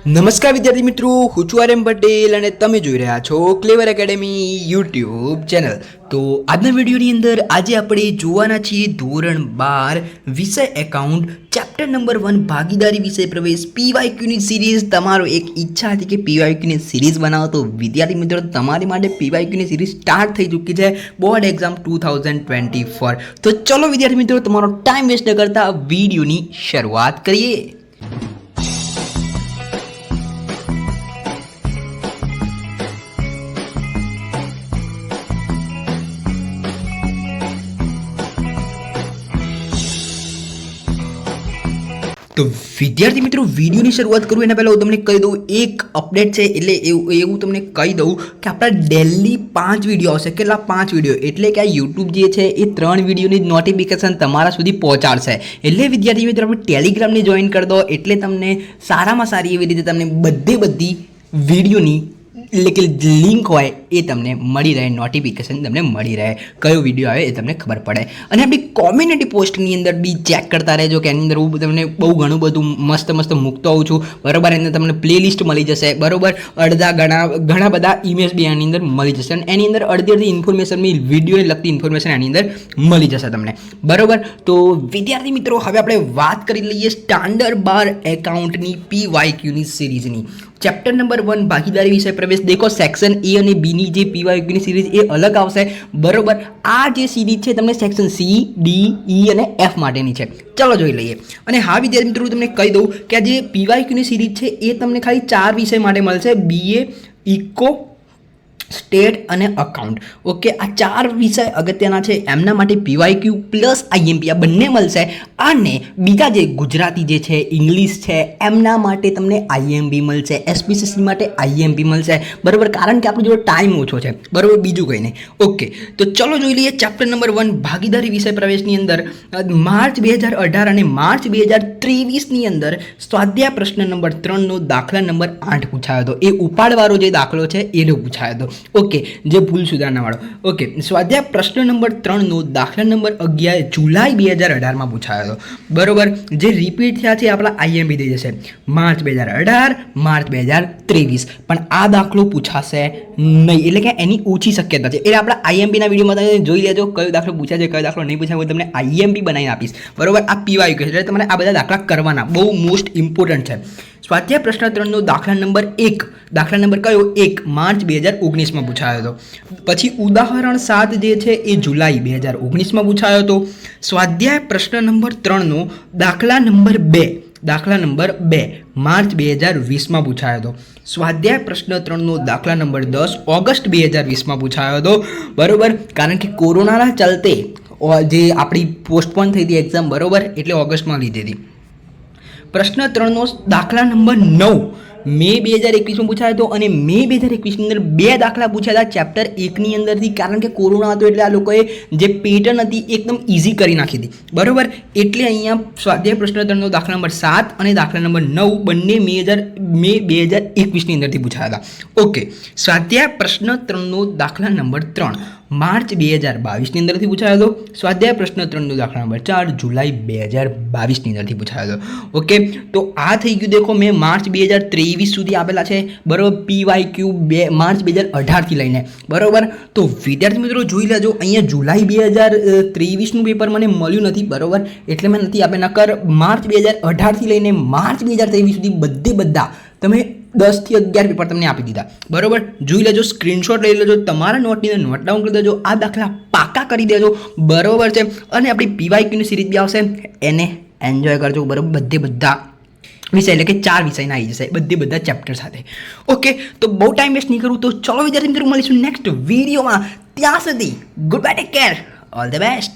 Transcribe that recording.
નમસ્કાર વિદ્યાર્થી મિત્રો, હું છું આર એમ પટેલ અને તમે જોઈ રહ્યા છો ક્લેવર એકેડમી યુટ્યુબ ચેનલ. તો આજના વિડીયોની અંદર આજે આપણે જોવાના છીએ ધોરણ 12 વિષય એકાઉન્ટ ચેપ્ટર નંબર 1 ભાગીદારી વિષય પ્રવેશ પીવાયક્યુની સિરીઝ. તમારો એક ઈચ્છા હતી કે પીવાયક્યુની સિરીઝ બનાવો, તો વિદ્યાર્થી મિત્રો તમારી માટે પીવાયક્યુની સિરીઝ સ્ટાર્ટ થઈ ચૂકી છે બોર્ડ એક્ઝામ 2024. તો ચલો વિદ્યાર્થી મિત્રો, તમારો ટાઈમ વેસ્ટ ન કરતા વિડીયોની શરૂઆત કરીએ. તો વિદ્યાર્થી મિત્રો, વિડીયોની શરૂઆત કરું એના પહેલાં હું તમને કહી દઉં, એક અપડેટ છે. એટલે એવું તમને કહી દઉં કે આપણા ડેલી 5 વિડીયો આવશે. કેટલા? 5 વિડીયો. એટલે કે આ યુટ્યુબ જે છે એ 3 વિડીયોની નોટિફિકેશન તમારા સુધી પહોંચાડશે. એટલે વિદ્યાર્થી મિત્રો, આપણે ટેલિગ્રામને જોઈન કરી દો, એટલે તમને સારામાં સારી એવી રીતે તમને બધી વિડીયોની એટલે કે લિંક હોય એ તમને મળી રહે, નોટિફિકેશન તમને મળી રહે, કયો વિડીયો આવે એ તમને ખબર પડે. અને આપણી કોમ્યુનિટી પોસ્ટની અંદર બી ચેક કરતા રહેજો કે એની અંદર હું તમને બહુ ઘણું બધું મસ્ત મૂકતો હોઉં છું, બરાબર. એની અંદર તમને પ્લેલિસ્ટ મળી જશે, બરાબર. ઘણા બધા ઇમેજ બી એની અંદર મળી જશે અને એની અંદર અડધી ઇન્ફોર્મેશન બી વિડીયોને લગતી ઇન્ફોર્મેશન એની અંદર મળી જશે તમને, બરાબર. તો વિદ્યાર્થી મિત્રો, હવે આપણે વાત કરી લઈએ સ્ટાન્ડર્ડ 12 એકાઉન્ટની પીવાયક્યુની સિરીઝની. ચેપ્ટર નંબર 1 ભાગીદારી વિષય પ્રવેશ. દેખો, સેક્શન એ અને બીની જે પીવાયક્યુની સિરીઝ એ અલગ આવશે, બરોબર. આ જે સિરીઝ છે તમને સેક્શન સી, ડી, ઈ અને એફ માટેની છે. ચલો જોઈ લઈએ. અને હા વિદ્યાર્થી મિત્રો, તમને કહી દઉં કે આ જે પીવાયક્યુની સિરીઝ છે એ તમને ખાલી 4 વિષય માટે મળશે: બીએ, ઇકો, સ્ટેટ અને અકાઉન્ટ. ઓકે, આ 4 વિષય અગત્યના છે, એમના માટે પીવાયક્યુ પ્લસ આઈએમપી આ બંને મળશે. અને બીજા જે ગુજરાતી જે છે, ઇંગ્લિશ છે, એમના માટે તમને આઈએમપી મળશે, એસપીસીસી માટે આઈએમપી મળશે, બરાબર. કારણ કે આપણો જોડે ટાઈમ ઓછો છે, બરાબર, બીજું કંઈ નહીં. ઓકે, તો ચલો જોઈ લઈએ ચેપ્ટર નંબર 1 ભાગીદારી વિષય પ્રવેશની અંદર માર્ચ 2018 અને માર્ચ 2023ની અંદર સ્વાધ્યાય પ્રશ્ન નંબર 3નો દાખલા નંબર 8 પૂછાયો હતો. એ ઉપાડવાળો જે દાખલો છે એનો પૂછાયો હતો. ઓકે, જે ભૂલ સુધારણા વાળો. ઓકે, સ્વાધ્યાય પ્રશ્ન નંબર 3નો દાખલા નંબર 11 જુલાઈ 2018માં પૂછાયો હતો, બરોબર. જે રિપીટ થયા છે આપણા આઈએમપી થઈ જશે માર્ચ 2018, માર્ચ 2023. પણ આ દાખલો પૂછાશે નહીં, એટલે કે એની ઓછી શક્યતા છે. એટલે આપણા આઈએમપીના વિડીયોમાં તમે જોઈ લેજો કયો દાખલો પૂછાય છે, કયો દાખલો નહીં પૂછાય. હું તમને આઈએમપી બનાવીને આપીશ, બરોબર. આ પીવાયક્યુ છે, એટલે તમારે આ બધા દાખલા કરવાના, બહુ મોસ્ટ ઇમ્પોર્ટન્ટ છે. સ્વાધ્યાય પ્રશ્ન 3નો દાખલા નંબર 1, દાખલા નંબર કયો? 1 માર્ચ 2019માં પૂછાયો હતો. પછી ઉદાહરણ 7 જે છે એ જુલાઈ 2019માં પૂછાયો હતો. સ્વાધ્યાય પ્રશ્ન નંબર 3નો દાખલા નંબર 2 માર્ચ 2020માં પૂછાયો હતો. સ્વાધ્યાય પ્રશ્ન 3નો દાખલા નંબર 10 ઓગસ્ટ 2020માં પૂછાયો હતો, બરોબર. કારણ કે કોરોનાના ચલતે જે આપણી પોસ્ટપોન થઈ હતી એક્ઝામ, બરોબર, એટલે ઓગસ્ટમાં લીધી હતી. પ્રશ્ન 3નો દાખલા નંબર 9 મે 2021માં પૂછાયો હતો. અને મે 2021ની અંદર 2 દાખલા પૂછ્યા હતા ચેપ્ટર 1ની અંદરથી. કારણ કે કોરોના હતો એટલે આ લોકોએ જે પેટર્ન હતી એકદમ ઇઝી કરી નાખી હતી, બરોબર. એટલે અહીંયા સ્વાધ્યાય પ્રશ્ન 3નો દાખલા નંબર 7 અને દાખલા નંબર 9 બંને મે 2021ની અંદરથી પૂછાયા હતા. ઓકે, સ્વાધ્યાય પ્રશ્ન 3નો દાખલા નંબર 3 માર્ચ 2022ની અંદરથી પૂછાયો હતો. સ્વાધ્યાય પ્રશ્ન 3નો દાખલા નંબર 4 જુલાઈ 2022ની અંદરથી પૂછાયો હતો. ઓકે, તો આ થઈ ગયું. દેખો, મેં માર્ચ 2023 સુધી આપેલા છે, બરોબર. પીવાયક્યુ માર્ચ 2018થી લઈને, બરોબર. તો વિદ્યાર્થી મિત્રો જોઈ લેજો, અહીંયા જુલાઈ 2023નું પેપર મને મળ્યું નથી, બરોબર, એટલે મેં નથી આપે. નકર માર્ચ 2018થી લઈને માર્ચ 2023 સુધી બધા તમે 10 થી 11 પેપર તમને આપી દીધા, બરોબર. જોઈ લેજો, સ્ક્રીનશોટ લઈ લેજો, તમારા નોટની અંદર નોટ ડાઉન કરી દેજો, આ દાખલા પાકા કરી દેજો, બરોબર છે. અને આપણી પીવાયક્યુની સિરીઝ બી આવશે, એને એન્જોય કરજો, બરોબર. બધા વિષય એટલે કે 4 વિષયના આવી જશે, બધા ચેપ્ટર સાથે. ઓકે, તો બહુ ટાઈમ વેસ્ટ નહીં કરું, તો ચલો વિદ્યાર્થી મિત્રો મળીશું નેક્સ્ટ વિડીયોમાં. ત્યાં સુધી good bye, take care, all the best.